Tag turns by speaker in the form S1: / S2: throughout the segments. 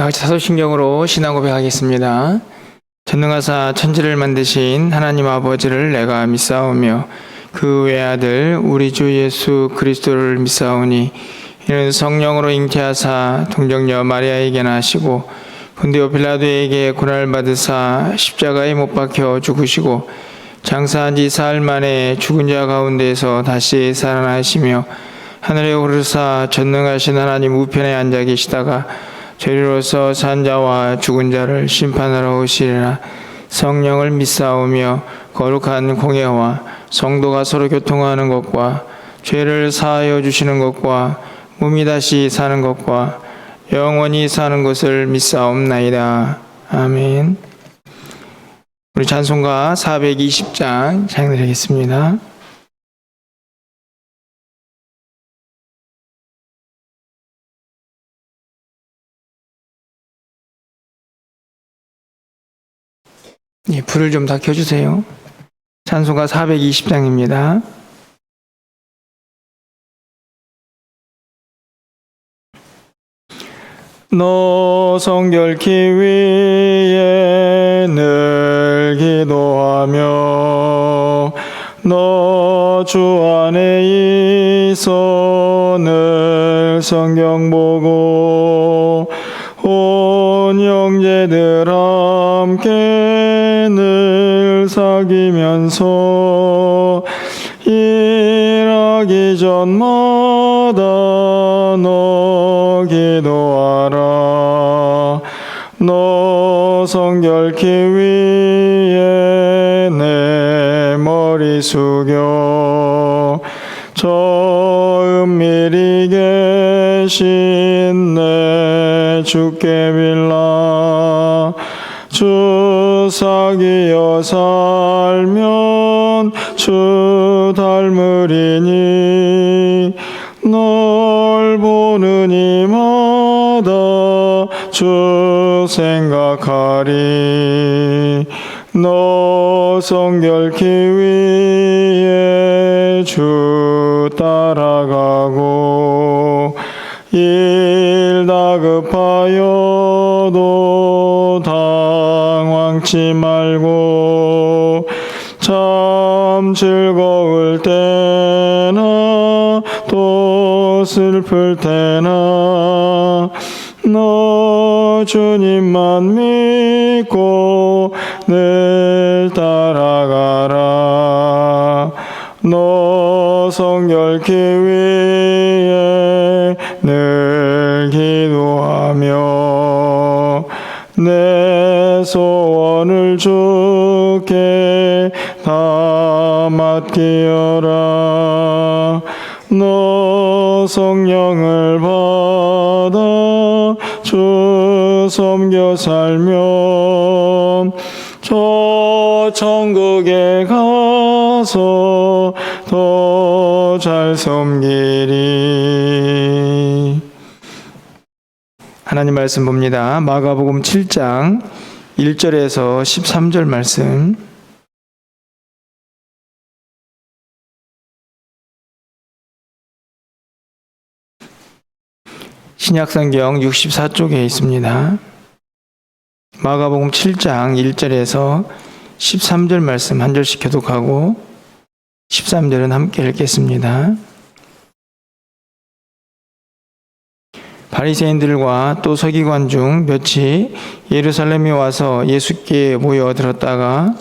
S1: 같이 사도신경으로 신앙 고백하겠습니다. 전능하사 천지를 만드신 하나님 아버지를 내가 믿사오며 그 외아들 우리 주 예수 그리스도를 믿사오니 이는 성령으로 잉태하사 동정녀 마리아에게 나시고 본디오 빌라도에게 고난을 받으사 십자가에 못 박혀 죽으시고 장사한 지 사흘 만에 죽은 자 가운데서 다시 살아나시며 하늘에 오르사 전능하신 하나님 우편에 앉아 계시다가 저리로서 산 자와 죽은 자를 심판하러 오시리라. 성령을 믿사오며 거룩한 공예와 성도가 서로 교통하는 것과 죄를 사하여 주시는 것과 몸이 다시 사는 것과 영원히 사는 것을 믿사옵나이다. 아멘. 우리 찬송가 420장 찬양드리겠습니다. 예, 불을 좀 다 켜주세요. 찬송가 420장입니다. 너 성결케 위에 늘 기도하며 너 주 안에 있어 늘 성경 보고 온 형제들 함께 늘 사귀면서 일하기 전마다 너 기도하라. 너 성결케 위에 내 머리 숙여 저 은밀히 계신 내 주께 빌라. 주 사귀어 살면 주 닮으리니 널 보는 이마다 주 생각하리. 너 성결케 위에 주 따라가고 일 다급하여도 당황치 말고 참 즐거울 때나 또 슬플 때나 너 주님만 믿고 늘 따라가라. 너 성결케 위에 늘 기도하며 내 소원을 주께 다 맡기어라. 너 성령을 받아 주 섬겨 살면 저 천국에 가서 더 잘 섬기리. 하나님 말씀 봅니다. 마가복음 7장 1절에서 13절 말씀. 신약성경 64쪽에 있습니다. 마가복음 7장 1절에서 13절 말씀 한 절씩 교독하고 13절은 함께 읽겠습니다. 바리새인들과 또 서기관 중 몇이 예루살렘에 와서 예수께 모여들었다가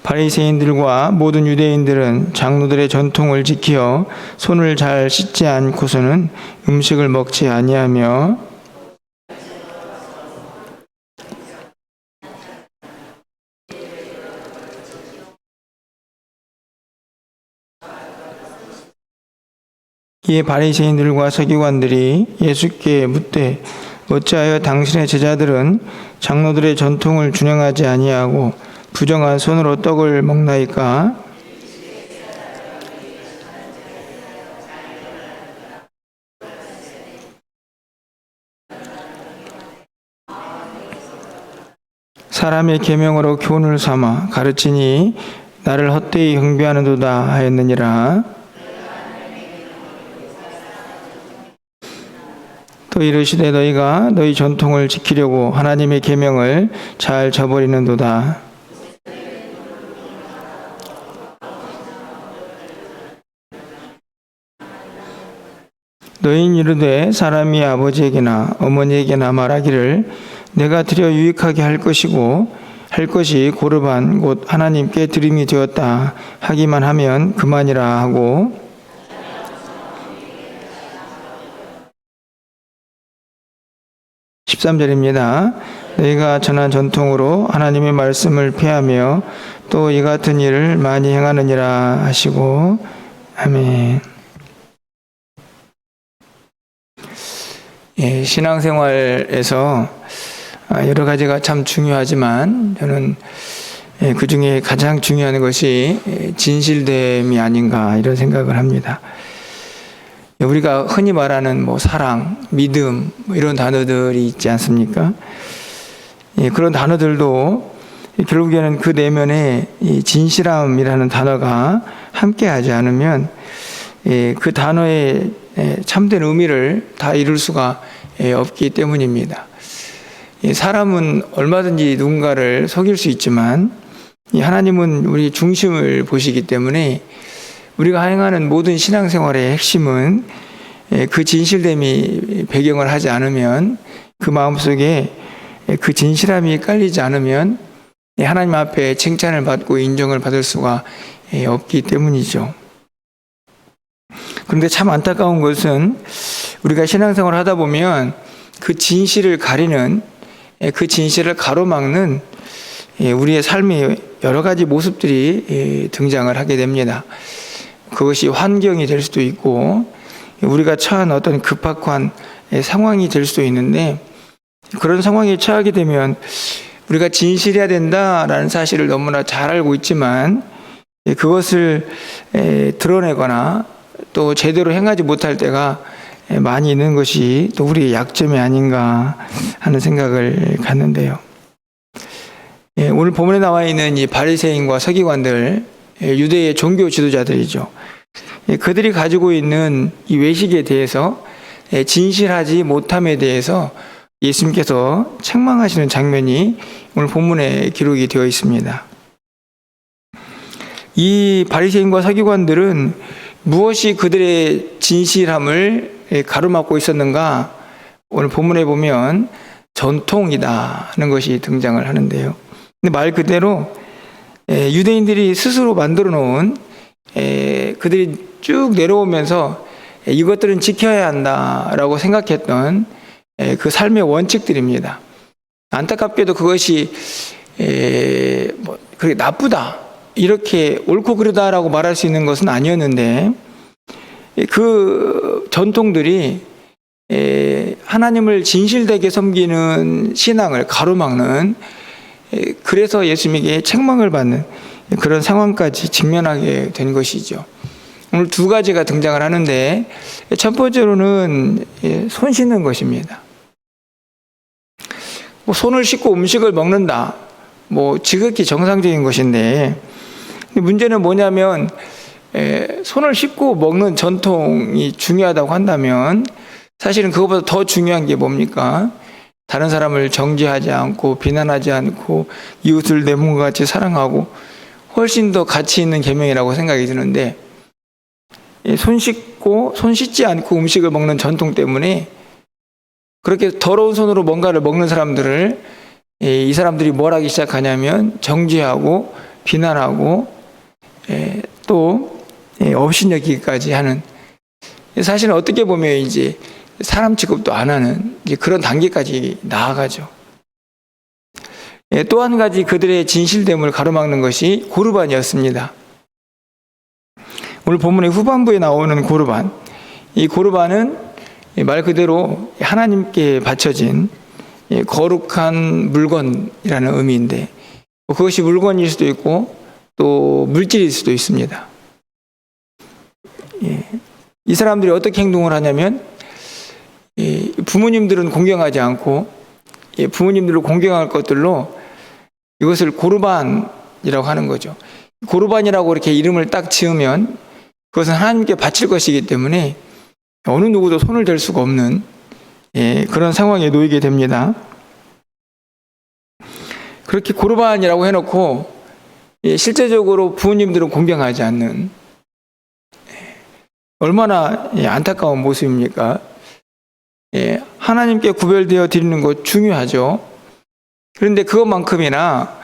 S1: 바리새인들과 모든 유대인들은 장로들의 전통을 지켜 손을 잘 씻지 않고서는 음식을 먹지 아니하며 이에 바리새인들과 서기관들이 예수께 묻되 어찌하여 당신의 제자들은 장로들의 전통을 준행하지 아니하고 부정한 손으로 떡을 먹나이까? 사람의 계명으로 교훈을 삼아 가르치니 나를 헛되이 경배하는도다 하였느니라. 또 이르시되 너희가 너희 전통을 지키려고 하나님의 계명을 잘 저버리는도다. 너희는 이르되 사람이 아버지에게나 어머니에게나 말하기를 내가 드려 유익하게 할 것이고 할 것이 고르반 곧 하나님께 드림이 되었다 하기만 하면 그만이라 하고 13절입니다. 너희가 전한 전통으로 하나님의 말씀을 폐하며 또 이 같은 일을 많이 행하느니라 하시고 아멘. 예, 신앙생활에서 여러 가지가 참 중요하지만 저는 그 중에 가장 중요한 것이 진실됨이 아닌가 이런 생각을 합니다. 우리가 흔히 말하는 사랑, 믿음 이런 단어들이 있지 않습니까? 그런 단어들도 결국에는 그 내면에 이 진실함이라는 단어가 함께하지 않으면 그 단어의 참된 의미를 다 이룰 수가 없기 때문입니다. 사람은 얼마든지 누군가를 속일 수 있지만 하나님은 우리 중심을 보시기 때문에 우리가 행하는 모든 신앙생활의 핵심은 그 진실됨이 배경을 하지 않으면 그 마음속에 그 진실함이 깔리지 않으면 하나님 앞에 칭찬을 받고 인정을 받을 수가 없기 때문이죠. 그런데 참 안타까운 것은 우리가 신앙생활을 하다 보면 그 진실을 가리는 그 진실을 가로막는 우리의 삶의 여러 가지 모습들이 등장을 하게 됩니다. 그것이 환경이 될 수도 있고 우리가 처한 어떤 급박한 상황이 될 수도 있는데 그런 상황에 처하게 되면 우리가 진실해야 된다라는 사실을 너무나 잘 알고 있지만 그것을 드러내거나 또 제대로 행하지 못할 때가 많이 있는 것이 또 우리의 약점이 아닌가 하는 생각을 갖는데요. 오늘 본문에 나와 있는 이 바리새인과 서기관들, 유대의 종교 지도자들이죠. 그들이 가지고 있는 이 외식에 대해서 진실하지 못함에 대해서 예수님께서 책망하시는 장면이 오늘 본문에 기록이 되어 있습니다. 이 바리새인과 서기관들은 무엇이 그들의 진실함을 가로막고 있었는가? 오늘 본문에 보면 전통이다는 것이 등장을 하는데요. 근데 말 그대로 유대인들이 스스로 만들어 놓은 그들이 쭉 내려오면서 이것들은 지켜야 한다라고 생각했던 그 삶의 원칙들입니다. 안타깝게도 그것이 그렇게 나쁘다 이렇게 옳고 그르다라고 말할 수 있는 것은 아니었는데 그 전통들이 하나님을 진실되게 섬기는 신앙을 가로막는 그래서 예수님에게 책망을 받는 그런 상황까지 직면하게 된 것이죠. 오늘 두 가지가 등장을 하는데 첫 번째로는 손 씻는 것입니다. 손을 씻고 음식을 먹는다. 지극히 정상적인 것인데 문제는 뭐냐면 손을 씻고 먹는 전통이 중요하다고 한다면 사실은 그것보다 더 중요한 게 뭡니까? 다른 사람을 정죄하지 않고 비난하지 않고 이웃을 내 몸과 같이 사랑하고 훨씬 더 가치 있는 계명이라고 생각이 드는데 손 씻지 않고 음식을 먹는 전통 때문에 그렇게 더러운 손으로 뭔가를 먹는 사람들을 이 사람들이 뭘 하기 시작하냐면 정죄하고 비난하고 또 업신여기기까지 하는 사실은 어떻게 보면 이제 사람 취급도 안 하는 그런 단계까지 나아가죠. 또 한 가지 그들의 진실됨을 가로막는 것이 고르반이었습니다. 오늘 본문의 후반부에 나오는 고르반, 이 고르반은 말 그대로 하나님께 바쳐진 거룩한 물건이라는 의미인데 그것이 물건일 수도 있고 또 물질일 수도 있습니다. 이 사람들이 어떻게 행동을 하냐면 부모님들은 공경하지 않고 부모님들을 공경할 것들로 이것을 고르반이라고 하는 거죠. 고르반이라고 이렇게 이름을 딱 지으면 그것은 하나님께 바칠 것이기 때문에 어느 누구도 손을 댈 수가 없는 그런 상황에 놓이게 됩니다. 그렇게 고르반이라고 해놓고 실제적으로 부모님들은 공경하지 않는, 얼마나 안타까운 모습입니까? 하나님께 구별되어 드리는 것 중요하죠. 그런데 그것만큼이나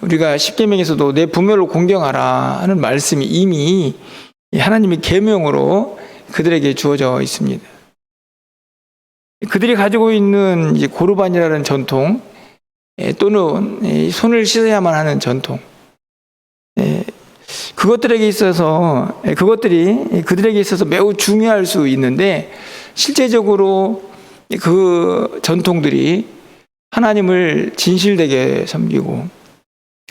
S1: 우리가 십계명에서도 내 부모를 공경하라 하는 말씀이 이미 하나님의 계명으로 그들에게 주어져 있습니다. 그들이 가지고 있는 이제 고르반이라는 전통, 또는 손을 씻어야만 하는 전통, 그것들이 그들에게 있어서 매우 중요할 수 있는데, 실제적으로 그 전통들이 하나님을 진실되게 섬기고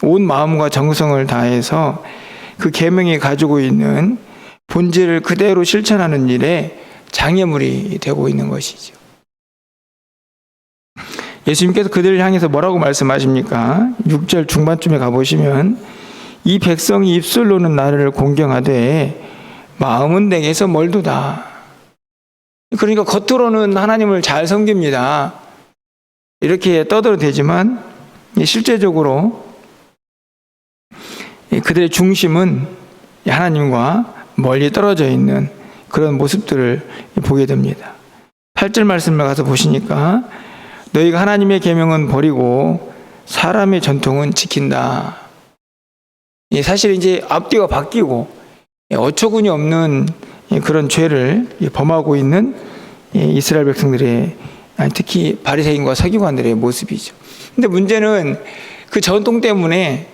S1: 온 마음과 정성을 다해서 그 계명이 가지고 있는 본질을 그대로 실천하는 일에 장애물이 되고 있는 것이죠. 예수님께서 그들을 향해서 뭐라고 말씀하십니까? 6절 중반쯤에 가보시면, 이 백성이 입술로는 나를 공경하되 마음은 내게서 멀도다. 그러니까 겉으로는 하나님을 잘 섬깁니다. 이렇게 떠들어대지만 실제적으로 그들의 중심은 하나님과 멀리 떨어져 있는 그런 모습들을 보게 됩니다. 8절 말씀을 가서 보시니까, 너희가 하나님의 계명은 버리고 사람의 전통은 지킨다. 사실 이제 앞뒤가 바뀌고 어처구니 없는 그런 죄를 범하고 있는 이스라엘 백성들의, 특히 바리새인과 서기관들의 모습이죠. 근데 문제는 그 전통 때문에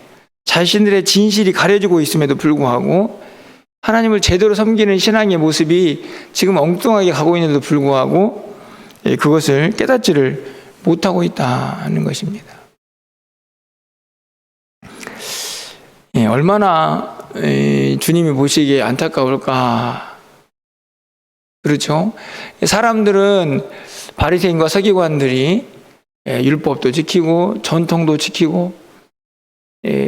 S1: 자신들의 진실이 가려지고 있음에도 불구하고 하나님을 제대로 섬기는 신앙의 모습이 지금 엉뚱하게 가고 있는데도 불구하고 그것을 깨닫지를 못하고 있다는 것입니다. 얼마나 주님이 보시기에 안타까울까. 그렇죠? 사람들은, 바리새인과 서기관들이 율법도 지키고 전통도 지키고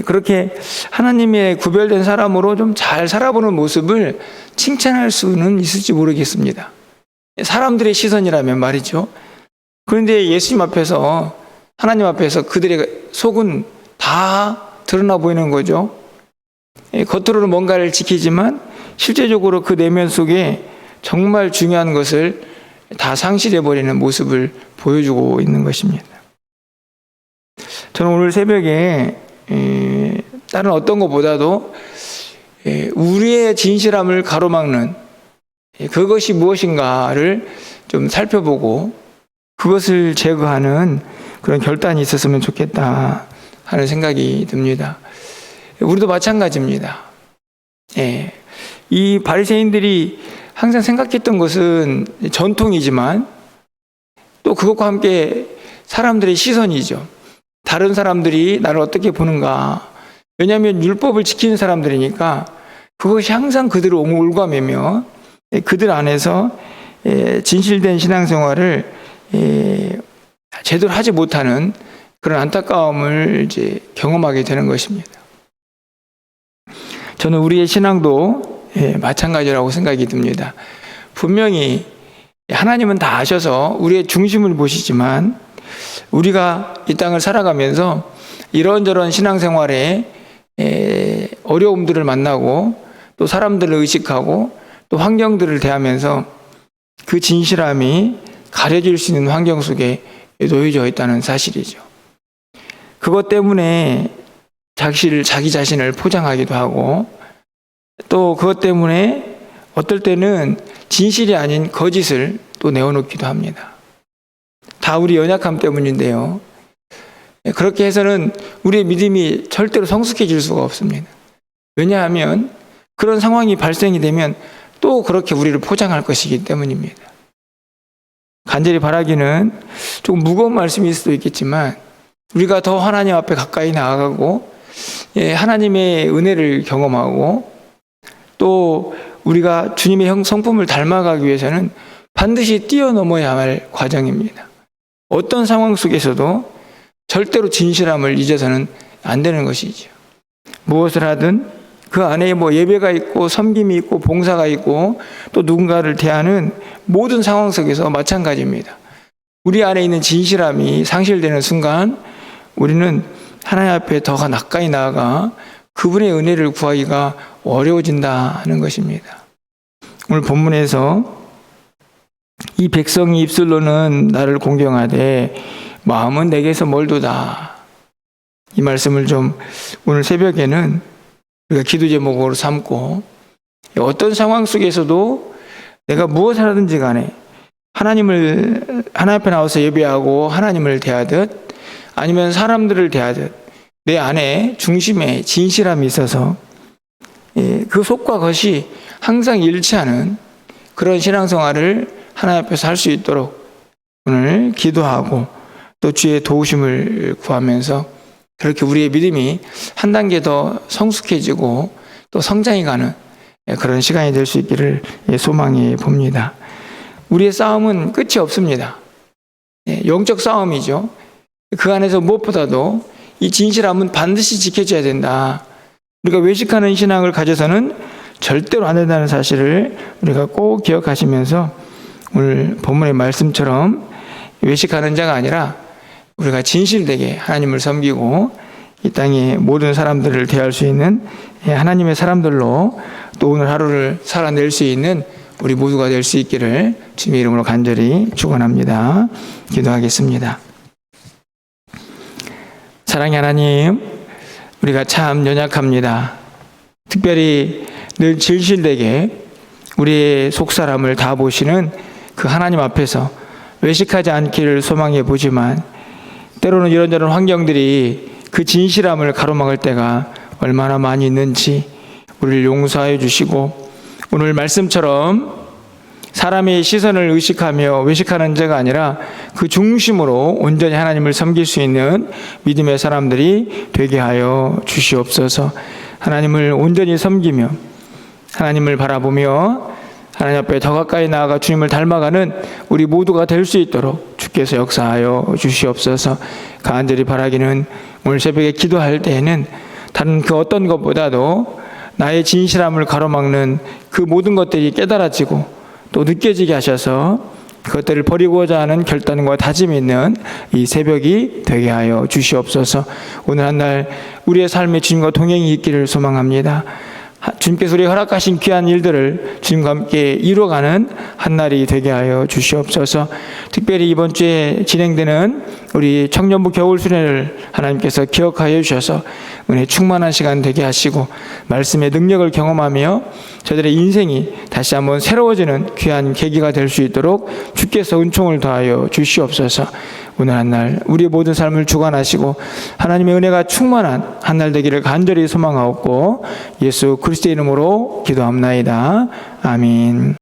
S1: 그렇게 하나님의 구별된 사람으로 좀 잘 살아보는 모습을 칭찬할 수는 있을지 모르겠습니다. 사람들의 시선이라면 말이죠. 그런데 예수님 앞에서, 하나님 앞에서 그들의 속은 다 드러나 보이는 거죠. 겉으로는 뭔가를 지키지만 실제적으로 그 내면 속에 정말 중요한 것을 다 상실해버리는 모습을 보여주고 있는 것입니다. 저는 오늘 새벽에 다른 어떤 것보다도 우리의 진실함을 가로막는 그것이 무엇인가를 좀 살펴보고 그것을 제거하는 그런 결단이 있었으면 좋겠다 하는 생각이 듭니다. 우리도 마찬가지입니다. 이 바리새인들이 항상 생각했던 것은 전통이지만 또 그것과 함께 사람들의 시선이죠. 다른 사람들이 나를 어떻게 보는가. 왜냐하면 율법을 지키는 사람들이니까 그것이 항상 그들을 올가매며 그들 안에서 진실된 신앙생활을 제대로 하지 못하는 그런 안타까움을 이제 경험하게 되는 것입니다. 저는 우리의 신앙도 마찬가지라고 생각이 듭니다. 분명히 하나님은 다 아셔서 우리의 중심을 보시지만 우리가 이 땅을 살아가면서 이런저런 신앙생활에 어려움들을 만나고 또 사람들을 의식하고 또 환경들을 대하면서 그 진실함이 가려질 수 있는 환경 속에 놓여져 있다는 사실이죠. 그것 때문에 자기 자신을 포장하기도 하고 또 그것 때문에 어떨 때는 진실이 아닌 거짓을 또 내어놓기도 합니다. 다 우리 연약함 때문인데요. 그렇게 해서는 우리의 믿음이 절대로 성숙해질 수가 없습니다. 왜냐하면 그런 상황이 발생이 되면 또 그렇게 우리를 포장할 것이기 때문입니다. 간절히 바라기는 조금 무거운 말씀일 수도 있겠지만 우리가 더 하나님 앞에 가까이 나아가고 하나님의 은혜를 경험하고 또 우리가 주님의 성품을 닮아가기 위해서는 반드시 뛰어넘어야 할 과정입니다. 어떤 상황 속에서도 절대로 진실함을 잊어서는 안 되는 것이죠. 무엇을 하든 그 안에 예배가 있고 섬김이 있고 봉사가 있고 또 누군가를 대하는 모든 상황 속에서 마찬가지입니다. 우리 안에 있는 진실함이 상실되는 순간 우리는 하나님 앞에 더 가까이 나아가 그분의 은혜를 구하기가 어려워진다 하는 것입니다. 오늘 본문에서 이 백성이 입술로는 나를 공경하되 마음은 내게서 멀도다. 이 말씀을 좀 오늘 새벽에는 우리가 기도 제목으로 삼고, 어떤 상황 속에서도 내가 무엇을 하든지 간에 하나님 앞에 나와서 예배하고 하나님을 대하듯 아니면 사람들을 대하듯 내 안에 중심에 진실함이 있어서 그 속과 겉이 항상 일치하는 그런 신앙생활을 하나님 앞에서 할 수 있도록 오늘 기도하고 또 주의 도우심을 구하면서 그렇게 우리의 믿음이 한 단계 더 성숙해지고 또 성장해 가는 그런 시간이 될 수 있기를 소망해 봅니다. 우리의 싸움은 끝이 없습니다. 영적 싸움이죠. 그 안에서 무엇보다도 이 진실함은 반드시 지켜져야 된다. 우리가 외식하는 신앙을 가져서는 절대로 안 된다는 사실을 우리가 꼭 기억하시면서 오늘 본문의 말씀처럼 외식하는 자가 아니라 우리가 진실되게 하나님을 섬기고 이 땅의 모든 사람들을 대할 수 있는 하나님의 사람들로 또 오늘 하루를 살아낼 수 있는 우리 모두가 될 수 있기를 주님의 이름으로 간절히 축원합니다. 기도하겠습니다. 사랑의 하나님, 우리가 참 연약합니다. 특별히 늘 진실되게 우리의 속사람을 다 보시는 그 하나님 앞에서 외식하지 않기를 소망해 보지만 때로는 이런저런 환경들이 그 진실함을 가로막을 때가 얼마나 많이 있는지 우리를 용서하여 주시고, 오늘 말씀처럼 사람의 시선을 의식하며 외식하는 자가 아니라 그 중심으로 온전히 하나님을 섬길 수 있는 믿음의 사람들이 되게 하여 주시옵소서. 하나님을 온전히 섬기며 하나님을 바라보며 하나님 앞에 더 가까이 나아가 주님을 닮아가는 우리 모두가 될 수 있도록 주께서 역사하여 주시옵소서. 간절히 바라기는 오늘 새벽에 기도할 때에는 다른 그 어떤 것보다도 나의 진실함을 가로막는 그 모든 것들이 깨달아지고 또 느껴지게 하셔서 그것들을 버리고자 하는 결단과 다짐이 있는 이 새벽이 되게 하여 주시옵소서. 오늘 한 날 우리의 삶에 주님과 동행이 있기를 소망합니다. 주님께서 우리 허락하신 귀한 일들을 주님과 함께 이루어가는 한 날이 되게 하여 주시옵소서. 특별히 이번 주에 진행되는 우리 청년부 겨울수련을 하나님께서 기억하여 주셔서 은혜 충만한 시간 되게 하시고 말씀의 능력을 경험하며 저들의 인생이 다시 한번 새로워지는 귀한 계기가 될 수 있도록 주께서 은총을 더하여 주시옵소서. 오늘 한 날 우리의 모든 삶을 주관하시고 하나님의 은혜가 충만한 한 날 되기를 간절히 소망하옵고 예수 그리스도의 이름으로 기도합나이다. 아멘.